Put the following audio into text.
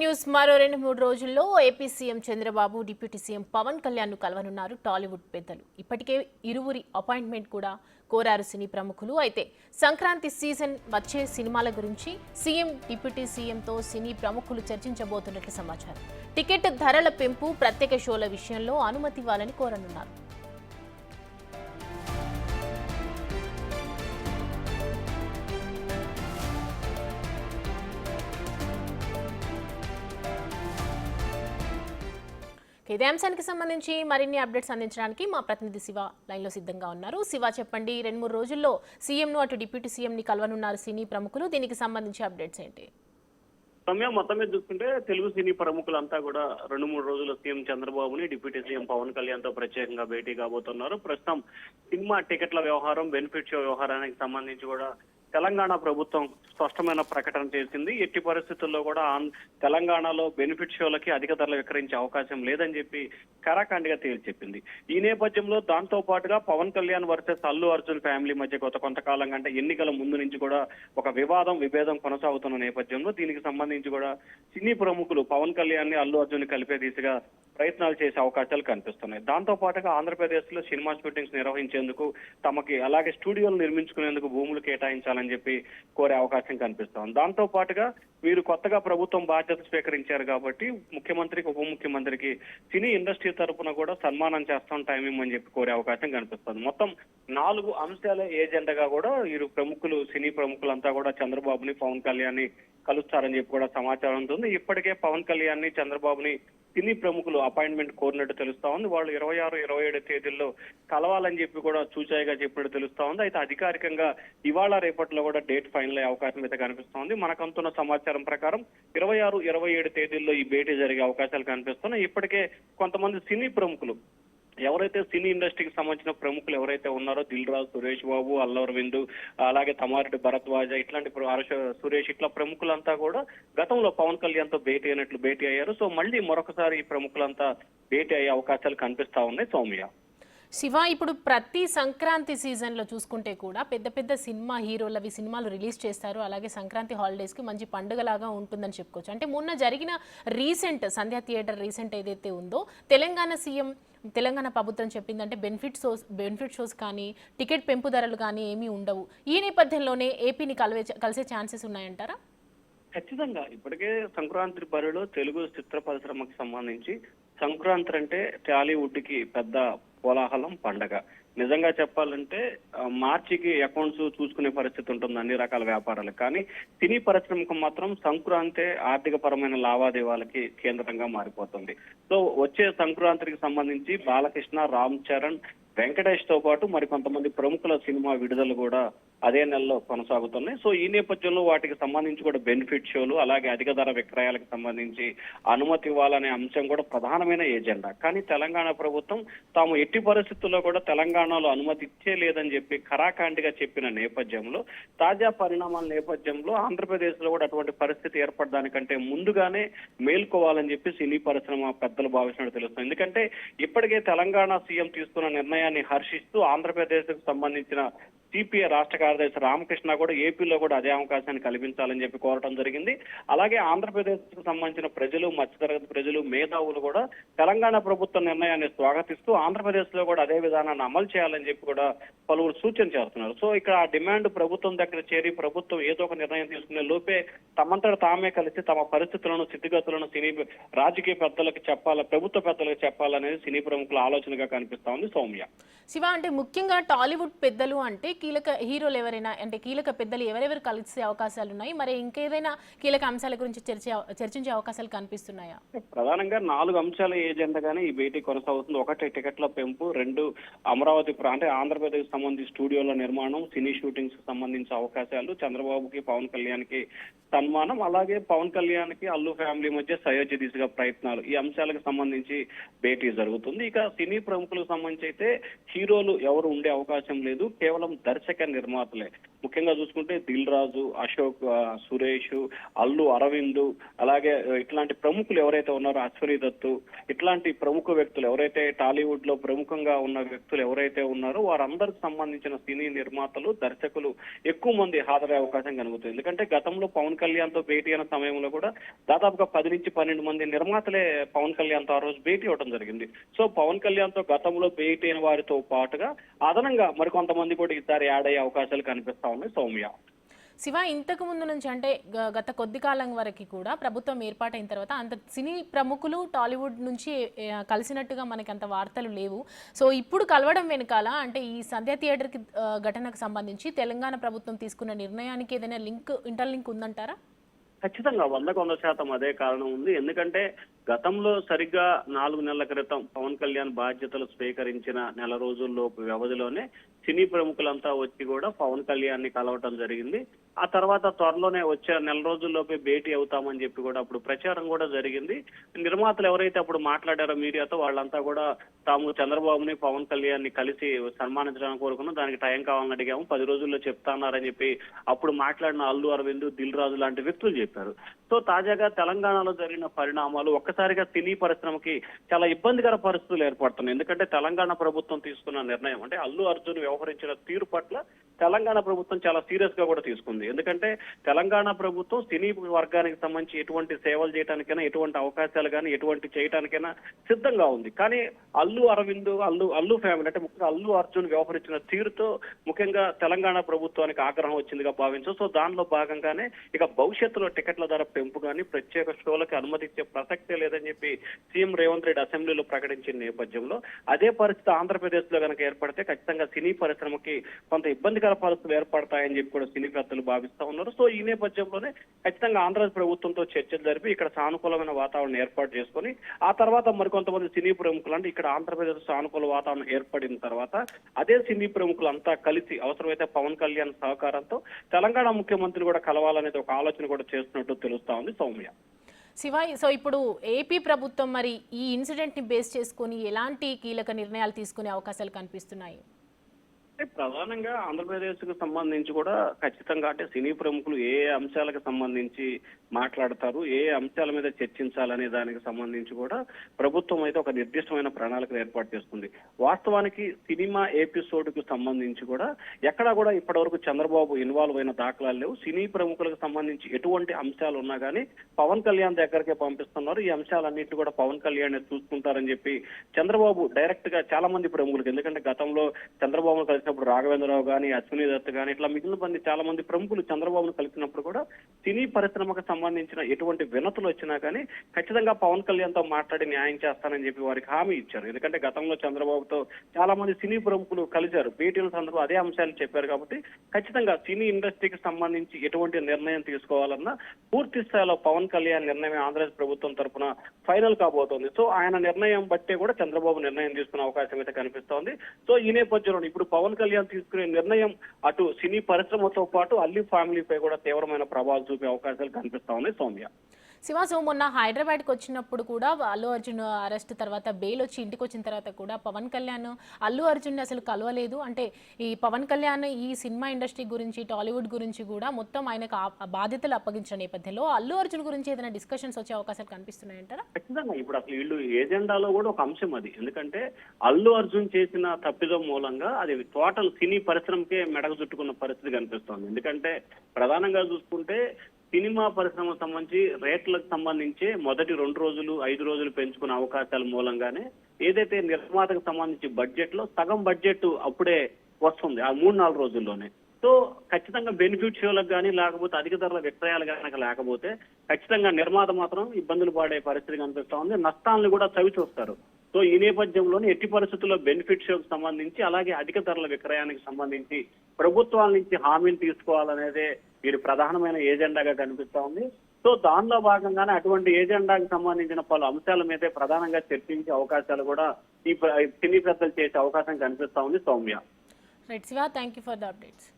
News మరో 2-3 రోజుల్లో AP CM Chandrababu deputy CM Pawan Kalyan ను కలవనున్నారు టాలీవుడ్ పెద్దలు. ఇప్పటికే ఇరువురి అపాయింట్మెంట్ కూడా కోరారు సినీ ప్రముఖులు. అయితే సంక్రాంతి సీజన్ వచ్చే సినిమాల గురించి సీఎం డిప్యూటీ సీఎంతో సినీ ప్రముఖులు చర్చించబోతున్నట్లు సమాచారం. టికెట్ ధరల పెంపు, ప్రత్యేక షోల విషయంలో అనుమతి ఇవ్వాలని కోరనున్నారు. ఇదే అంశానికి సంబంధించి మరిన్ని అప్డేట్స్ అందించడానికి మా ప్రతినిధి శివ లైన్లో సిద్ధంగా ఉన్నారు. శివ, చెప్పండి, 2-3 రోజుల్లో సీఎంను అటు డిప్యూటీ సీఎంని కలవనున్నారు సినీ ప్రముఖులు. దీనికి సంబంధించి అప్డేట్స్ ఏంటి? సమయం మొత్తం మీద చూసుకుంటే తెలుగు సినీ ప్రముఖులంతా కూడా 2-3 రోజుల్లో సీఎం చంద్రబాబుని డిప్యూటీ సీఎం పవన్ కళ్యాణ్ తో ప్రత్యేకంగా భేటీ కాబోతున్నారు. ప్రస్తుతం సినిమా టికెట్ల వ్యవహారం, బెనిఫిట్ షో వ్యవహారానికి సంబంధించి కూడా తెలంగాణ ప్రభుత్వం స్పష్టమైన ప్రకటన చేసింది. ఎట్టి పరిస్థితుల్లో కూడా తెలంగాణలో బెనిఫిట్ షోలకి అధిక ధరలు విక్రయించే అవకాశం లేదని చెప్పి కరాఖండిగా తేల్చెప్పింది. ఈ నేపథ్యంలో దాంతో పాటుగా పవన్ కళ్యాణ్ వర్సెస్ అల్లు అర్జున్ ఫ్యామిలీ మధ్య కొంతకాలంగా అంటే ఎన్నికల ముందు నుంచి కూడా ఒక విభేదం కొనసాగుతున్న నేపథ్యంలో దీనికి సంబంధించి కూడా సినీ ప్రముఖులు పవన్ కళ్యాణ్ ని అల్లు అర్జున్ ని కలిపే దిశగా ప్రయత్నాలు చేసే అవకాశాలు కనిపిస్తున్నాయి. దాంతో పాటుగా ఆంధ్రప్రదేశ్ లో సినిమా షూటింగ్స్ నిర్వహించేందుకు తమకి అలాగే స్టూడియోలు నిర్మించుకునేందుకు భూములు కేటాయించాలని చెప్పి కోరే అవకాశం కనిపిస్తోంది. దాంతో పాటుగా వీరు కొత్తగా ప్రభుత్వం బాధ్యత స్వీకరించారు కాబట్టి ముఖ్యమంత్రికి, ఉప ముఖ్యమంత్రికి సినీ ఇండస్ట్రీ తరఫున కూడా సన్మానం చేస్తాం, టైం ఇమ్మని చెప్పి కోరే అవకాశం కనిపిస్తుంది. మొత్తం 4 అంశాల ఏజెండాగా కూడా వీరు సినీ ప్రముఖులంతా కూడా చంద్రబాబుని, పవన్ కళ్యాణ్ ని కలుస్తారని చెప్పి కూడా సమాచారం ఉంటుంది. ఇప్పటికే పవన్ కళ్యాణ్ ని, చంద్రబాబుని సినీ ప్రముఖులు అపాయింట్మెంట్ కోరినట్టు తెలుస్తా ఉంది. వాళ్ళు 26, 27 తేదీల్లో కలవాలని చెప్పి కూడా సూచాయిగా చెప్పినట్టు తెలుస్తా ఉంది. అయితే అధికారికంగా ఇవాళ రేపట్లో కూడా డేట్ ఫైనల్ అయ్యే అవకాశం అయితే కనిపిస్తా ఉంది. మనకంతున్న సమాచారం ప్రకారం 26, 27 తేదీల్లో ఈ భేటీ జరిగే అవకాశాలు కనిపిస్తున్నాయి. ఇప్పటికే కొంతమంది సినీ ప్రముఖులు ఎవరైతే సినీ ఇండస్ట్రీకి సంబంధించిన ప్రముఖులు ఎవరైతే ఉన్నారో దిల్ రాజు, సురేష్ బాబు, అల్లు అరవింద్, అలాగే తమారెడ్డి భరద్వాజ, ఇట్లాంటి సురేష్, ఇట్లా ప్రముఖులంతా కూడా గతంలో పవన్ కళ్యాణ్ తో భేటీ అయ్యారు. సో మళ్ళీ మరొకసారి ఈ ప్రముఖులంతా భేటీ అయ్యే అవకాశాలు కనిపిస్తా ఉన్నాయి. సౌమ్య, శివ, ఇప్పుడు ప్రతి సంక్రాంతి సీజన్లో చూసుకుంటే కూడా పెద్ద పెద్ద సినిమా హీరోలవి సినిమాలు రిలీజ్ చేస్తారు. అలాగే సంక్రాంతి హాలిడేస్కి మంచి పండుగలాగా ఉంటుందని చెప్పుకోవచ్చు. అంటే మొన్న జరిగిన సంధ్యా థియేటర్ రీసెంట్ ఏదైతే ఉందో, తెలంగాణ ప్రభుత్వం చెప్పిందంటే బెనిఫిట్ షోస్ కానీ టికెట్ పెంపు ధరలు కానీ ఏమీ ఉండవు. ఈ నేపథ్యంలోనే ఏపీని కలిసే ఛాన్సెస్ ఉన్నాయంటారా? ఖచ్చితంగా. ఇప్పటికే సంక్రాంతి బరిలో తెలుగు చిత్ర పరిశ్రమకు సంబంధించి సంక్రాంతి అంటే టాలీవుడ్ కి పెద్ద కోలాహలం, పండగ. నిజంగా చెప్పాలంటే మార్చికి అకౌంట్స్ చూసుకునే పరిస్థితి ఉంటుంది అన్ని రకాల వ్యాపారాలకు. కానీ సినీ పరిశ్రమకు మాత్రం సంక్రాంతి ఆర్థిక పరమైన లావాదేవీలకి కేంద్రంగా మారిపోతుంది. సో వచ్చే సంక్రాంతికి సంబంధించి బాలకృష్ణ, రామ్ చరణ్, వెంకటేష్ తో పాటు మరి కొంతమంది ప్రముఖుల సినిమా విడుదల కూడా అదే నెలలో కొనసాగుతున్నాయి. సో ఈ నేపథ్యంలో వాటికి సంబంధించి కూడా బెనిఫిట్ షోలు, అలాగే అధిక ధర విక్రయాలకు సంబంధించి అనుమతి ఇవ్వాలనే అంశం కూడా ప్రధానమైన ఏజెండా. కానీ తెలంగాణ ప్రభుత్వం తాము ఎట్టి పరిస్థితుల్లో కూడా తెలంగాణలో అనుమతి ఇచ్చే లేదని చెప్పి ఖరాఖండిగా చెప్పిన నేపథ్యంలో, తాజా పరిణామాల నేపథ్యంలో ఆంధ్రప్రదేశ్ లో కూడా అటువంటి పరిస్థితి ఏర్పడడానికంటే ముందుగానే మేల్కోవాలని చెప్పి సినీ పరిశ్రమ పెద్దలు భావిస్తున్నట్టు తెలుస్తుంది. ఎందుకంటే ఇప్పటికే తెలంగాణ సీఎం తీసుకున్న నిర్ణయాన్ని హర్షిస్తూ ఆంధ్రప్రదేశ్ కు సంబంధించిన సిపిఐ రాష్ట్ర కార్యదర్శి రామకృష్ణ కూడా ఏపీలో కూడా అదే అవకాశాన్ని కల్పించాలని చెప్పి కోరటం జరిగింది. అలాగే ఆంధ్రప్రదేశ్ కు సంబంధించిన ప్రజలు, మధ్యతరగతి ప్రజలు, మేధావులు కూడా తెలంగాణ ప్రభుత్వ నిర్ణయాన్ని స్వాగతిస్తూ ఆంధ్రప్రదేశ్ లో కూడా అదే విధానాన్ని అమలు చేయాలని చెప్పి కూడా పలువురు సూచన చేస్తున్నారు. సో ఇక్కడ ఆ డిమాండ్ ప్రభుత్వం దగ్గర చేరి ప్రభుత్వం ఏదో ఒక నిర్ణయం తీసుకునే లోపే తమంతట తామే కలిసి తమ పరిస్థితులను, స్థితిగతులను సినీ రాజకీయ పెద్దలకు చెప్పాలి, ప్రభుత్వ పెద్దలకు చెప్పాలనేది సినీ ప్రముఖుల ఆలోచనగా కనిపిస్తా ఉంది. సౌమ్య, శివ, అంటే ముఖ్యంగా టాలీవుడ్ పెద్దలు అంటే కీలక హీరోలు ఎవరైనా, అంటే కీలక పెద్దలు ఎవరెవరు కలిసే అవకాశాలు ఉన్నాయి? మరి ఇంకేదైనా కీలక అంశాల గురించి చర్చించే అవకాశాలు కనిపిస్తున్నాయా? ప్రధానంగా 4 అంశాల ఏజెండాగానే ఈ భేటీ కొనసాగుతుంది. 1 టికెట్ల పెంపు, 2 అమరావతి అంటే ఆంధ్రప్రదేశ్ సంబంధించి స్టూడియోల నిర్మాణం, సినీ షూటింగ్స్ సంబంధించిన అవకాశాలు, చంద్రబాబుకి, పవన్ కళ్యాణ్ కి సన్మానం, అలాగే పవన్ కళ్యాణ్ కి అల్లు ఫ్యామిలీ మధ్య సయోధ్య దిశగా ప్రయత్నాలు, ఈ అంశాలకు సంబంధించి భేటీ జరుగుతుంది. ఇక సినీ ప్రముఖులకు సంబంధించి అయితే హీరోలు ఎవరు ఉండే అవకాశం లేదు. కేవలం దర్శక నిర్మాతలే. ముఖ్యంగా చూసుకుంటే దిల్ రాజు, అశోక్, సురేష్, అల్లు అరవింద్, అలాగే ఇట్లాంటి ప్రముఖులు ఎవరైతే ఉన్నారో అశ్వనీ దత్తు, ఇట్లాంటి ప్రముఖ వ్యక్తులు ఎవరైతే టాలీవుడ్ లో ప్రముఖంగా ఉన్న వ్యక్తులు ఎవరైతే ఉన్నారో వారందరికి సంబంధించిన సినీ నిర్మాతలు, దర్శకులు ఎక్కువ మంది హాజరయ్యే అవకాశం కలుగుతుంది. ఎందుకంటే గతంలో పవన్ కళ్యాణ్ తో భేటీ అయిన సమయంలో కూడా దాదాపుగా 10 నుంచి 12 మంది నిర్మాతలే పవన్ కళ్యాణ్ తో ఆ రోజు భేటీ అవడం జరిగింది. సో పవన్ కళ్యాణ్ తో గతంలో భేటీ అయిన వారితో పాటుగా అదనంగా మరికొంతమంది కూడా ఈసారి యాడ్ అయ్యే అవకాశాలు కనిపిస్తా ఉన్నాయి సౌమ్య. శివ, ఇంతకు ముందు నుంచి అంటే గత కొద్ది కాలం వరకు కూడా ప్రభుత్వం ఏర్పాటైన తర్వాత అంత సినీ ప్రముఖులు టాలీవుడ్ నుంచి కలిసినట్టుగా మనకి అంత వార్తలు లేవు. సో ఇప్పుడు కలవడం వెనకాల అంటే ఈ సంధ్య థియేటర్కి ఘటనకు సంబంధించి తెలంగాణ ప్రభుత్వం తీసుకున్న నిర్ణయానికి ఏదైనా ఇంటర్లింక్ ఉందంటారా? ఖచ్చితంగా 100% అదే కారణం ఉంది. ఎందుకంటే గతంలో సరిగ్గా 4 నెలల క్రితం పవన్ కళ్యాణ్ బాధ్యతలు స్వీకరించిన నెల రోజుల్లోపు వ్యవధిలోనే సినీ ప్రముఖులంతా వచ్చి కూడా పవన్ కళ్యాణ్ ని కలవటం జరిగింది. ఆ తర్వాత త్వరలోనే వచ్చే నెల రోజుల్లోపే భేటీ అవుతామని చెప్పి కూడా అప్పుడు ప్రచారం కూడా జరిగింది. నిర్మాతలు ఎవరైతే అప్పుడు మాట్లాడారో మీడియాతో వాళ్ళంతా కూడా తాము చంద్రబాబుని, పవన్ కళ్యాణ్ ని కలిసి సన్మానించడానికి కోరుకున్నాం, దానికి టైం కావాలని అడిగాము, 10 రోజుల్లో చెప్తాన్నారని చెప్పి అప్పుడు మాట్లాడిన అల్లు అరవింద్, దిల్ రాజు లాంటి వ్యక్తులు చెప్పారు. సో తాజాగా తెలంగాణలో జరిగిన పరిణామాలు ఒక్కసారిగా సినీ పరిశ్రమకి చాలా ఇబ్బందికర పరిస్థితులు ఏర్పడుతున్నాయి. ఎందుకంటే తెలంగాణ ప్రభుత్వం తీసుకున్న నిర్ణయం అంటే అల్లు అర్జున్ వ్యవహరించిన తీరు పట్ల తెలంగాణ ప్రభుత్వం చాలా సీరియస్ గా కూడా తీసుకుంది. ఎందుకంటే తెలంగాణ ప్రభుత్వం సినీ వర్గానికి సంబంధించి ఎటువంటి సేవలు చేయడానికైనా, ఎటువంటి అవకాశాలు కానీ ఎటువంటి చేయడానికైనా సిద్ధంగా ఉంది. కానీ అల్లు అరవింద్, అల్లు ఫ్యామిలీ అంటే ముఖ్యంగా అల్లు అర్జున్ వ్యవహరించిన తీరుతో ముఖ్యంగా తెలంగాణ ప్రభుత్వానికి ఆగ్రహం వచ్చిందిగా భావించు. సో దానిలో భాగంగానే ఇక భవిష్యత్తులో టికెట్ల ధర పెంపు కానీ ప్రత్యేక షోలకి అనుమతించే ప్రసక్తే లేదని చెప్పి సీఎం రేవంత్ రెడ్డి అసెంబ్లీలో ప్రకటించిన నేపథ్యంలో అదే పరిస్థితి ఆంధ్రప్రదేశ్ లో కనుక ఏర్పడితే ఖచ్చితంగా సినీ పరిశ్రమకి కొంత ఇబ్బందికర పరిస్థితులు ఏర్పడతాయని చెప్పి కూడా సినీ పెద్దలు భావిస్తా ఉన్నారు. సో ఈ నేపథ్యంలోనే ఖచ్చితంగా ఆంధ్రప్రదేశ్ ప్రభుత్వంతో చర్చలు జరిపి ఇక్కడ సానుకూలమైన వాతావరణం ఏర్పాటు చేసుకొని ఆ తర్వాత మరికొంతమంది సినీ ప్రముఖులు అంటే ఇక్కడ ఆంధ్రప్రదేశ్ సానుకూల వాతావరణం ఏర్పడిన తర్వాత అదే సినీ ప్రముఖులంతా కలిసి అవసరమైతే పవన్ కళ్యాణ్ సహకారంతో తెలంగాణ ముఖ్యమంత్రి కూడా కలవాలనేది ఒక ఆలోచన కూడా చేస్తున్నట్టు తెలుస్తా ఉంది సౌమ్య. శివ, సో ఇప్పుడు ఏపీ ప్రభుత్వం మరి ఈ ఇన్సిడెంట్ ని బేస్ చేసుకొని ఎలాంటి కీలక నిర్ణయాలు తీసుకునే అవకాశాలు కనిపిస్తున్నాయి? ప్రధానంగా ఆంధ్రప్రదేశ్ కు సంబంధించి కూడా ఖచ్చితంగా అంటే సినీ ప్రముఖులు ఏ అంశాలకు సంబంధించి మాట్లాడతారు, ఏ అంశాల మీద చర్చించాలనే దానికి సంబంధించి కూడా ప్రభుత్వం అయితే ఒక నిర్దిష్టమైన ప్రణాళికలు ఏర్పాటు చేస్తుంది. వాస్తవానికి సినిమా ఎపిసోడ్ కు సంబంధించి కూడా ఎక్కడా కూడా ఇప్పటివరకు చంద్రబాబు ఇన్వాల్వ్ అయిన దాఖలాలు లేవు. సినీ ప్రముఖులకు సంబంధించి ఎటువంటి అంశాలు ఉన్నా కానీ పవన్ కళ్యాణ్ దగ్గరకే పంపిస్తున్నారు. ఈ అంశాలన్నింటి కూడా పవన్ కళ్యాణ్ చూసుకుంటారని చెప్పి చంద్రబాబు డైరెక్ట్ గా చాలా మంది ప్రముఖులకు, ఎందుకంటే గతంలో చంద్రబాబు కలిసినప్పుడు రాఘవేంద్రరావు గానీ, అశ్వినీ దత్ గానీ ఇట్లా మిగిలిన మంది చాలా మంది ప్రముఖులు చంద్రబాబును కలిసినప్పుడు కూడా సినీ పరిశ్రమకు సంబంధించిన ఎటువంటి వినతులు వచ్చినా కానీ ఖచ్చితంగా పవన్ కళ్యాణ్ తో మాట్లాడి న్యాయం చేస్తానని చెప్పి వారికి హామీ ఇచ్చారు. ఎందుకంటే గతంలో చంద్రబాబుతో చాలా మంది సినీ ప్రముఖులు కలిశారు, భేటీల సందర్భంలో అదే అంశాలు చెప్పారు. కాబట్టి ఖచ్చితంగా సినీ ఇండస్ట్రీకి సంబంధించి ఎటువంటి నిర్ణయం తీసుకోవాలన్నా పూర్తి స్థాయిలో పవన్ కళ్యాణ్ నిర్ణయం ఆంధ్రప్రదేశ్ ప్రభుత్వం తరఫున ఫైనల్ కాబోతోంది. సో ఆయన నిర్ణయం బట్టే కూడా చంద్రబాబు నిర్ణయం తీసుకునే అవకాశం అయితే కనిపిస్తోంది. సో ఈ నేపథ్యంలో ఇప్పుడు పవన్ కళ్యాణ్ తీసుకునే నిర్ణయం అటు సినీ పరిశ్రమతో పాటు అల్లి ఫ్యామిలీపై కూడా తీవ్రమైన ప్రభావం చూపే అవకాశాలు కనిపిస్తా ఉన్నాయి సౌమ్య. శివ, సో మొన్న హైదరాబాద్కి వచ్చినప్పుడు కూడా అల్లు అర్జున్ అరెస్ట్ తర్వాత బెయిల్ వచ్చి ఇంటికి వచ్చిన తర్వాత కూడా పవన్ కళ్యాణ్ అల్లు అర్జున్ని అసలు కలవలేదు. అంటే ఈ పవన్ కళ్యాణ్ ఈ సినిమా ఇండస్ట్రీ గురించి, టాలీవుడ్ గురించి కూడా మొత్తం ఆయనకు బాధ్యతలు అప్పగించిన నేపథ్యంలో అల్లు అర్జున్ గురించి ఏదైనా డిస్కషన్స్ వచ్చే అవకాశాలు కనిపిస్తున్నాయంటారా? ఖచ్చితంగా ఇప్పుడు అసలు వీళ్ళు ఏజెండాలో కూడా ఒక అంశం అది. ఎందుకంటే అల్లు అర్జున్ చేసిన తప్పిదం మూలంగా అది టోటల్ సినీ పరిశ్రమకే మెడకు చుట్టుకున్న పరిస్థితి కనిపిస్తోంది. ఎందుకంటే ప్రధానంగా చూసుకుంటే సినిమా పరిశ్రమకు సంబంధించి రేట్లకు సంబంధించి మొదటి 2 రోజులు 5 రోజులు పెంచుకునే అవకాశాల మూలంగానే ఏదైతే నిర్మాతకు సంబంధించి బడ్జెట్ లో సగం బడ్జెట్ అప్పుడే వస్తుంది ఆ 3-4 రోజుల్లోనే. సో ఖచ్చితంగా బెనిఫిట్ షోలకు కానీ లేకపోతే అధిక ధరల విక్రయాలు కనుక లేకపోతే ఖచ్చితంగా నిర్మాత మాత్రం ఇబ్బందులు పడే పరిస్థితి కనిపిస్తా ఉంది, నష్టాలను కూడా చవి చూస్తారు. సో ఈ నేపథ్యంలోనే ఎట్టి పరిస్థితుల్లో బెనిఫిట్ షోకి సంబంధించి అలాగే అధిక ధరల విక్రయానికి సంబంధించి ప్రభుత్వాల నుంచి హామీలు తీసుకోవాలనేదే వీరి ప్రధానమైన ఏజెండాగా కనిపిస్తా ఉంది. సో దానిలో భాగంగానే అటువంటి ఏజెండాకి సంబంధించిన పలు అంశాల మీదే ప్రధానంగా చర్చించే అవకాశాలు కూడా ఈ సినీ పెద్దలు చేసే అవకాశం కనిపిస్తా ఉంది Soumya. Right Shiva, thank you for the updates.